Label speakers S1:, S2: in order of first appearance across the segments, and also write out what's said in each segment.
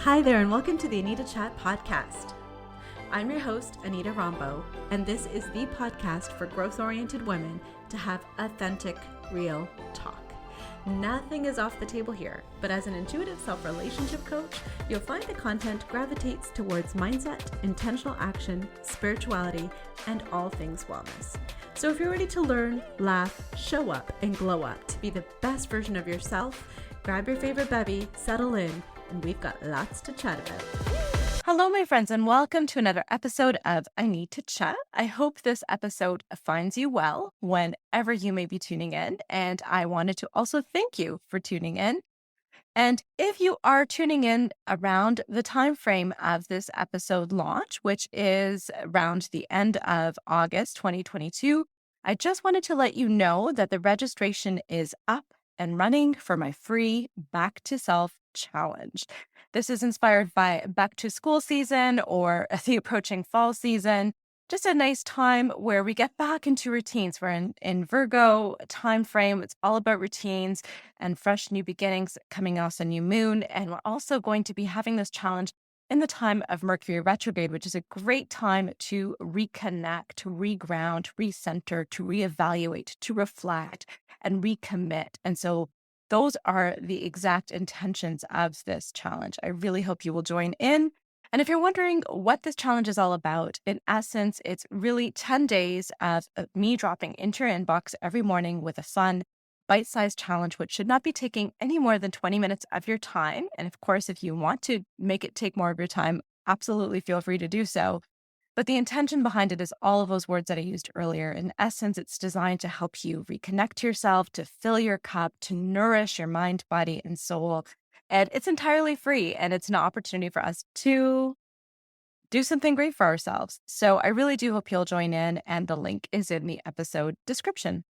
S1: Hi there, and welcome to the Anita Chat podcast. I'm your host, Anita Rombo, and this is the podcast for growth-oriented women to have authentic, real talk. Nothing is off the table here, but as an intuitive self-relationship coach, you'll find the content gravitates towards mindset, intentional action, spirituality, and all things wellness. So if you're ready to learn, laugh, show up, and glow up to be the best version of yourself, grab your favorite bevy, settle in, and we've got lots to chat about. Hello, my friends, and welcome to another episode of I Need to Chat. I hope this episode finds you well whenever you may be tuning in, and I wanted to also thank you for tuning in. And if you are tuning in around the time frame of this episode launch, which is around the end of August 2022, I just wanted to let you know that the registration is up and running for my free Back to Self challenge. This is inspired by back to school season or the approaching fall season. Just a nice time where we get back into routines. We're in Virgo time frame. It's all about routines and fresh new beginnings coming off a new moon. And we're also going to be having this challenge in the time of Mercury retrograde, which is a great time to reconnect, to reground, recenter, to reevaluate, to reflect, and recommit. And so those are the exact intentions of this challenge. I really hope you will join in. And if you're wondering what this challenge is all about, in essence, it's really 10 days of me dropping into your inbox every morning with a fun, bite-sized challenge, which should not be taking any more than 20 minutes of your time. And of course, if you want to make it take more of your time, absolutely feel free to do so. But the intention behind it is all of those words that I used earlier. In essence, it's designed to help you reconnect to yourself, to fill your cup, to nourish your mind, body, and soul. And it's entirely free, and it's an opportunity for us to do something great for ourselves. So I really do hope you'll join in, and the link is in the episode description.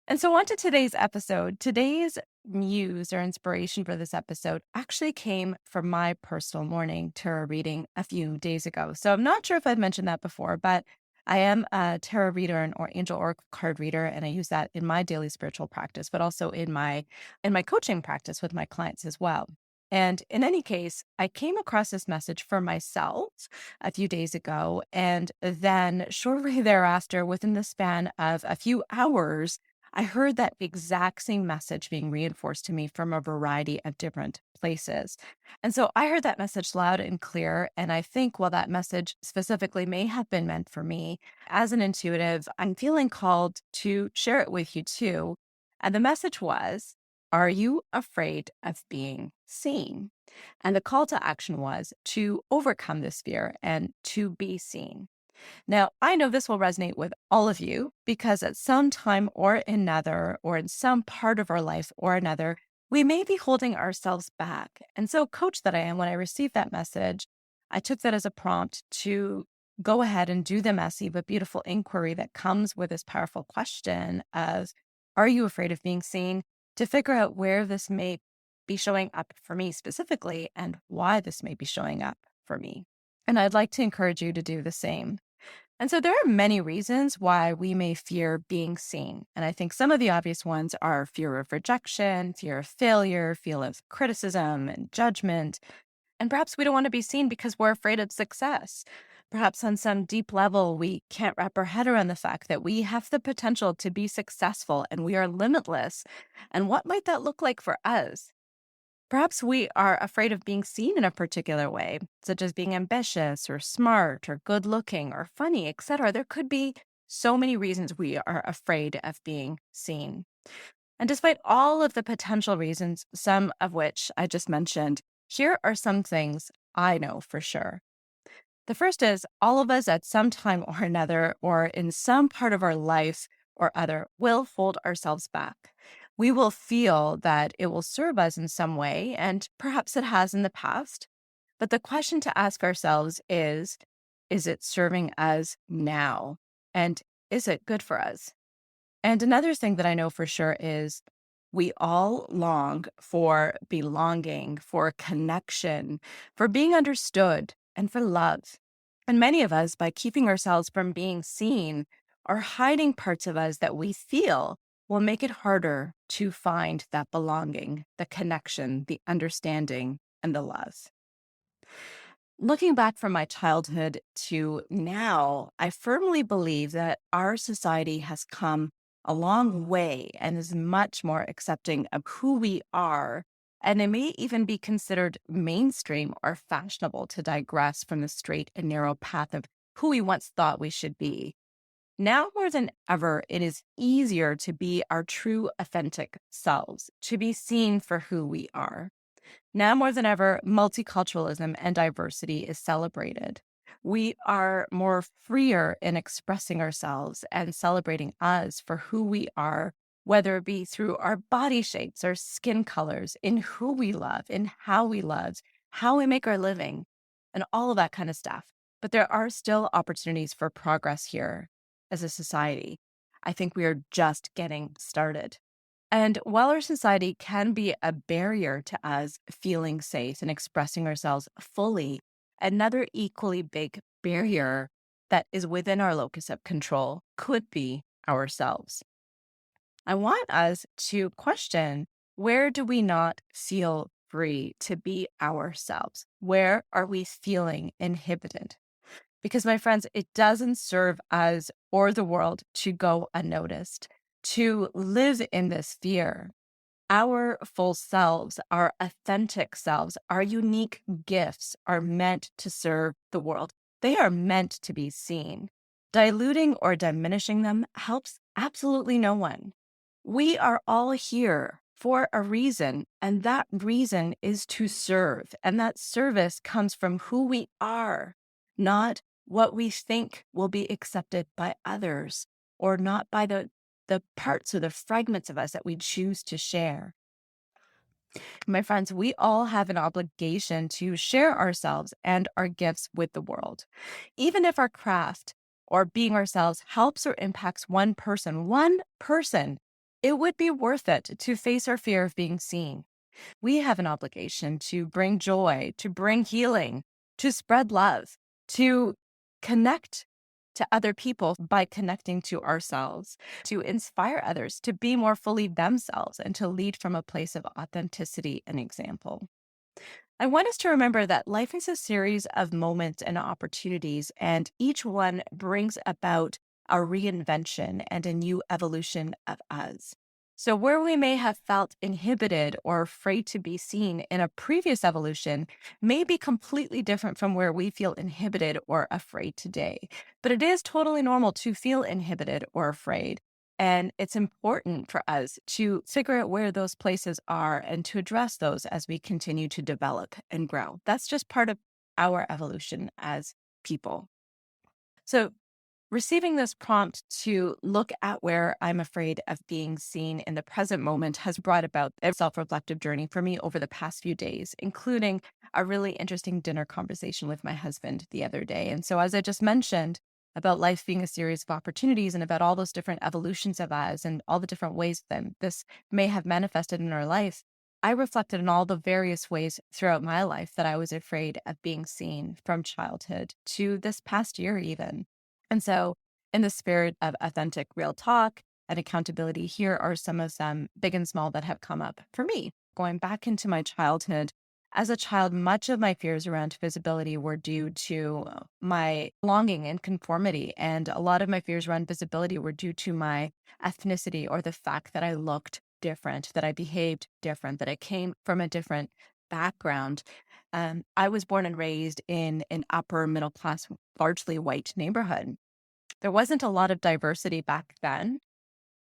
S1: And so on to today's episode. Today's muse or inspiration for this episode actually came from my personal morning tarot reading a few days ago. So I'm not sure if I've mentioned that before, but I am a tarot reader and or angel oracle card reader, and I use that in my daily spiritual practice, but also in my coaching practice with my clients as well. And in any case, I came across this message for myself a few days ago, and then shortly thereafter, within the span of a few hours, I heard that exact same message being reinforced to me from a variety of different places. And so I heard that message loud and clear. And I think while that message specifically may have been meant for me, as an intuitive, I'm feeling called to share it with you too. And the message was, are you afraid of being seen? And the call to action was to overcome this fear and to be seen. Now, I know this will resonate with all of you because at some time or another, or in some part of our life or another, we may be holding ourselves back. And so, coach that I am, when I received that message, I took that as a prompt to go ahead and do the messy but beautiful inquiry that comes with this powerful question of, are you afraid of being seen? To figure out where this may be showing up for me specifically and why this may be showing up for me. And I'd like to encourage you to do the same. And so there are many reasons why we may fear being seen. And I think some of the obvious ones are fear of rejection, fear of failure, fear of criticism and judgment. And perhaps we don't want to be seen because we're afraid of success. Perhaps on some deep level, we can't wrap our head around the fact that we have the potential to be successful and we are limitless. And what might that look like for us? Perhaps we are afraid of being seen in a particular way, such as being ambitious or smart or good looking or funny, etc. There could be so many reasons we are afraid of being seen. And despite all of the potential reasons, some of which I just mentioned, here are some things I know for sure. The first is all of us at some time or another, or in some part of our life or other, will hold ourselves back. We will feel that it will serve us in some way, and perhaps it has in the past. But the question to ask ourselves is it serving us now? And is it good for us? And another thing that I know for sure is we all long for belonging, for connection, for being understood, and for love. And many of us, by keeping ourselves from being seen, are hiding parts of us that we feel will make it harder to find that belonging, the connection, the understanding, and the love.
S2: Looking back from my childhood to now, I firmly believe that our society has come a long way and is much more accepting of who we are. And it may even be considered mainstream or fashionable to digress from the straight and narrow path of who we once thought we should be. Now more than ever, it is easier to be our true, authentic selves, to be seen for who we are. Now more than ever, multiculturalism and diversity is celebrated. We are more freer in expressing ourselves and celebrating us for who we are, whether it be through our body shapes, our skin colors, in who we love, in how we love, how we make our living, and all of that kind of stuff. But there are still opportunities for progress here as a society. I think we are just getting started. And while our society can be a barrier to us feeling safe and expressing ourselves fully, another equally big barrier that is within our locus of control could be ourselves. I want us to question, where do we not feel free to be ourselves? Where are we feeling inhibited? Because, my friends, it doesn't serve us or the world to go unnoticed, to live in this fear. Our full selves, our authentic selves, our unique gifts are meant to serve the world. They are meant to be seen. Diluting or diminishing them helps absolutely no one. We are all here for a reason, and that reason is to serve. And that service comes from who we are, not what we think will be accepted by others, or not by the parts or the fragments of us that we choose to share. My friends, we all have an obligation to share ourselves and our gifts with the world. Even if our craft or being ourselves helps or impacts one person, it would be worth it to face our fear of being seen. We have an obligation to bring joy, to bring healing, to spread love, to connect to other people by connecting to ourselves, to inspire others to be more fully themselves and to lead from a place of authenticity and example. I want us to remember that life is a series of moments and opportunities, and each one brings about a reinvention and a new evolution of us. So, where we may have felt inhibited or afraid to be seen in a previous evolution may be completely different from where we feel inhibited or afraid today. But it is totally normal to feel inhibited or afraid. And it's important for us to figure out where those places are and to address those as we continue to develop and grow. That's just part of our evolution as people. So, receiving this prompt to look at where I'm afraid of being seen in the present moment has brought about a self reflective journey for me over the past few days, including a really interesting dinner conversation with my husband the other day. And so, as I just mentioned, about life being a series of opportunities and about all those different evolutions of us and all the different ways that this may have manifested in our life, I reflected on all the various ways throughout my life that I was afraid of being seen from childhood to this past year, even. And so, in the spirit of authentic, real talk and accountability, here are some of them, big and small, that have come up for me. Going back into my childhood, as a child, much of my fears around visibility were due to my longing and conformity. And a lot of my fears around visibility were due to my ethnicity or the fact that I looked different, that I behaved different, that I came from a different background. I was born and raised in an upper middle class, largely white neighborhood. There wasn't a lot of diversity back then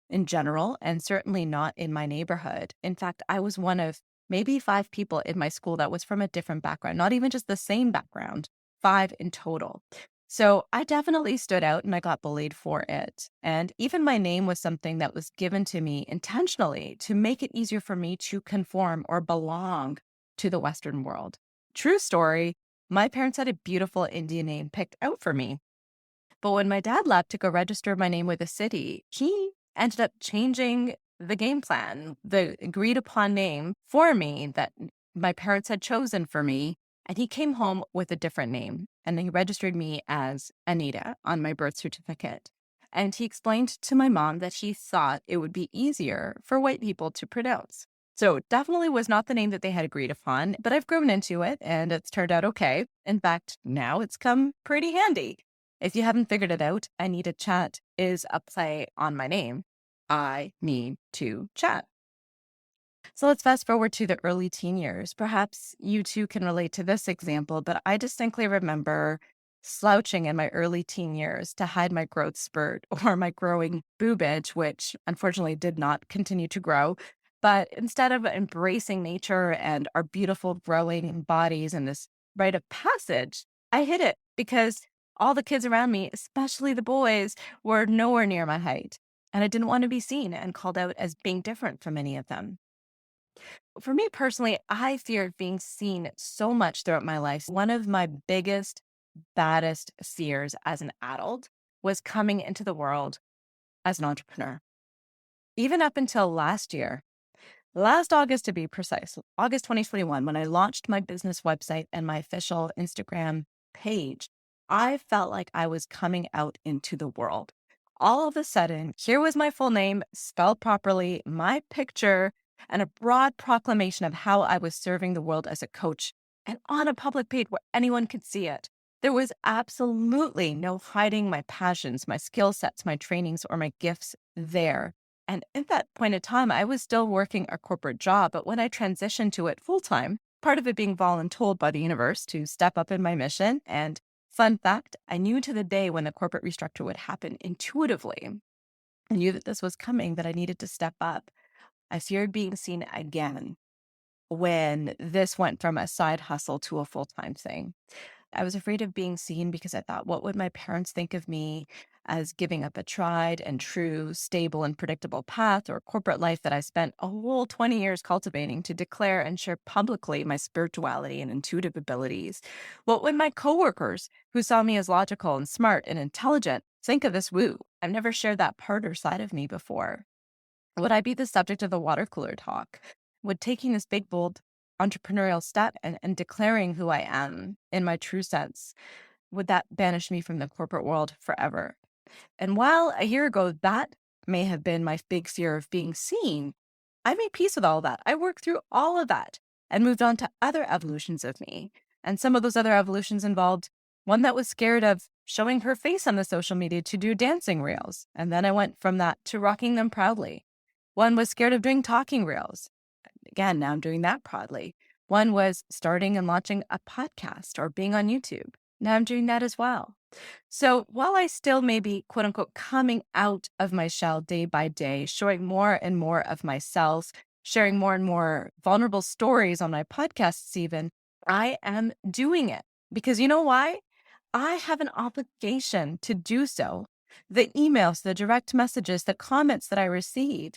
S2: in general, and certainly not in my neighborhood. In fact, I was one of maybe 5 people in my school that was from a different background, not even just the same background, 5 in total. So I definitely stood out and I got bullied for it. And even my name was something that was given to me intentionally to make it easier for me to conform or belong to the Western world. True story. My parents had a beautiful Indian name picked out for me. But when my dad left to go register my name with the city, he ended up changing the game plan, the agreed upon name for me that my parents had chosen for me. And he came home with a different name and he registered me as Anita on my birth certificate. And he explained to my mom that he thought it would be easier for white people to pronounce. So definitely was not the name that they had agreed upon, but I've grown into it and it's turned out okay. In fact, now it's come pretty handy. If you haven't figured it out, I Need to Chat is a play on my name. I need to chat. So let's fast forward to the early teen years. Perhaps you too can relate to this example, but I distinctly remember slouching in my early teen years to hide my growth spurt or my growing boobage, which unfortunately did not continue to grow. But instead of embracing nature and our beautiful growing bodies and this rite of passage, I hid it because all the kids around me, especially the boys, were nowhere near my height. And I didn't want to be seen and called out as being different from any of them. For me personally, I feared being seen so much throughout my life. One of my biggest, baddest fears as an adult was coming into the world as an entrepreneur. Even up until last year, last August to be precise, August 2021, when I launched my business website and my official Instagram page, I felt like I was coming out into the world. All of a sudden, here was my full name, spelled properly, my picture, and a broad proclamation of how I was serving the world as a coach, and on a public page where anyone could see it. There was absolutely no hiding my passions, my skill sets, my trainings, or my gifts there. And at that point in time, I was still working a corporate job, but when I transitioned to it full time, part of it being voluntold by the universe to step up in my mission. And fun fact, I knew to the day when the corporate restructure would happen intuitively. I knew that this was coming, that I needed to step up. I feared being seen again when this went from a side hustle to a full time thing. I was afraid of being seen because I thought, what would my parents think of me as giving up a tried and true, stable and predictable path or corporate life that I spent a whole 20 years cultivating to declare and share publicly my spirituality and intuitive abilities? What would my coworkers, who saw me as logical and smart and intelligent, think of this woo? I've never shared that part or side of me before. Would I be the subject of the water cooler talk? Would taking this big, bold entrepreneurial step and declaring who I am in my true sense, would that banish me from the corporate world forever? And while a year ago that may have been my big fear of being seen, I made peace with all that. I worked through all of that and moved on to other evolutions of me. And some of those other evolutions involved one that was scared of showing her face on the social media to do dancing reels. And then I went from that to rocking them proudly. One was scared of doing talking reels. Again, now I'm doing that proudly. One was starting and launching a podcast or being on YouTube. Now I'm doing that as well. So while I still may be, quote unquote, coming out of my shell day by day, showing more and more of myself, sharing more and more vulnerable stories on my podcasts, even, I am doing it. Because you know why? I have an obligation to do so. The emails, the direct messages, the comments that I receive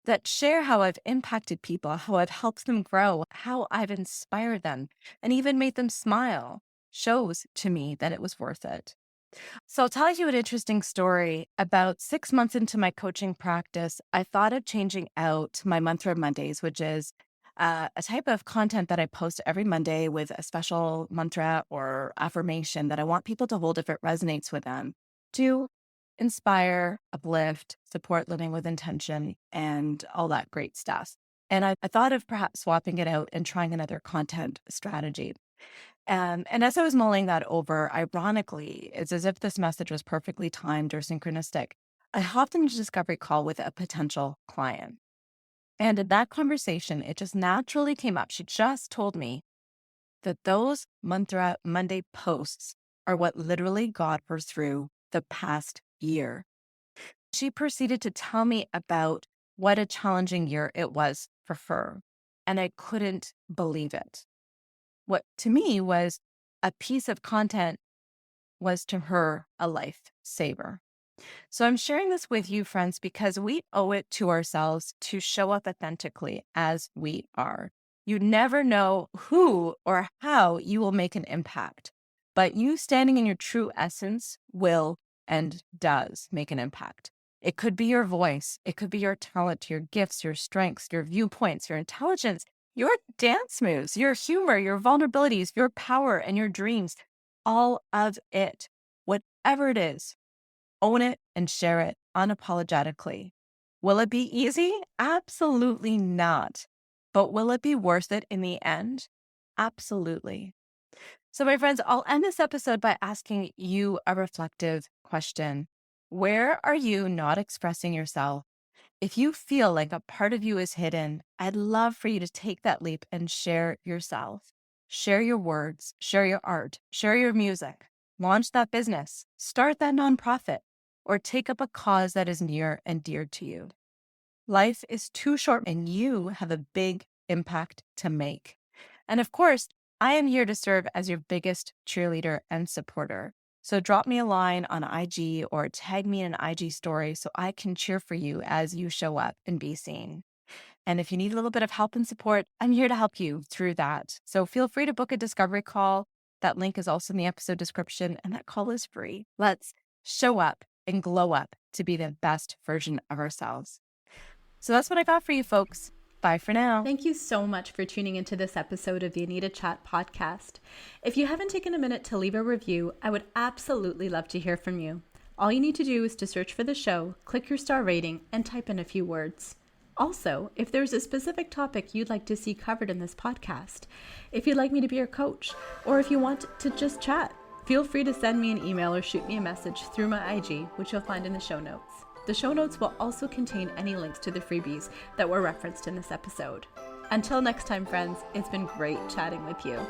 S2: that share how I've impacted people, how I've helped them grow, how I've inspired them, and even made them smile shows to me that it was worth it. So I'll tell you an interesting story. About 6 months into my coaching practice, I thought of changing out my Mantra Mondays, which is a type of content that I post every Monday with a special mantra or affirmation that I want people to hold if it resonates with them, to inspire, uplift, support living with intention, and all that great stuff. And I thought of perhaps swapping it out and trying another content strategy. And as I was mulling that over, ironically, it's as if this message was perfectly timed or synchronistic. I hopped into a discovery call with a potential client. And in that conversation, it just naturally came up. She just told me that those Mantra Monday posts are what literally got her through the past year. She proceeded to tell me about what a challenging year it was for her. And I couldn't believe it. What to me was a piece of content was to her a lifesaver. So I'm sharing this with you, friends, because we owe it to ourselves to show up authentically as we are. You never know who or how you will make an impact, but you standing in your true essence will and does make an impact. It could be your voice. It could be your talent, your gifts, your strengths, your viewpoints, your intelligence, your dance moves, your humor, your vulnerabilities, your power, and your dreams. All of it, whatever it is, own it and share it unapologetically. Will it be easy? Absolutely not. But will it be worth it in the end? Absolutely. So, my friends, I'll end this episode by asking you a reflective question. Where are you not expressing yourself? If you feel like a part of you is hidden, I'd love for you to take that leap and share yourself. Share your words, share your art, share your music, launch that business, start that nonprofit, or take up a cause that is near and dear to you. Life is too short and you have a big impact to make. And of course, I am here to serve as your biggest cheerleader and supporter. So drop me a line on IG or tag me in an IG story so I can cheer for you as you show up and be seen. And if you need a little bit of help and support, I'm here to help you through that. So feel free to book a discovery call. That link is also in the episode description, and that call is free. Let's show up and glow up to be the best version of ourselves. So that's what I got for you, folks. Bye for now.
S1: Thank you so much for tuning into this episode of the Anita Chat podcast. If you haven't taken a minute to leave a review, I would absolutely love to hear from you. All you need to do is to search for the show, click your star rating, and type in a few words. Also, if there's a specific topic you'd like to see covered in this podcast, if you'd like me to be your coach, or if you want to just chat, feel free to send me an email or shoot me a message through my IG, which you'll find in the show notes. The show notes will also contain any links to the freebies that were referenced in this episode. Until next time, friends, it's been great chatting with you.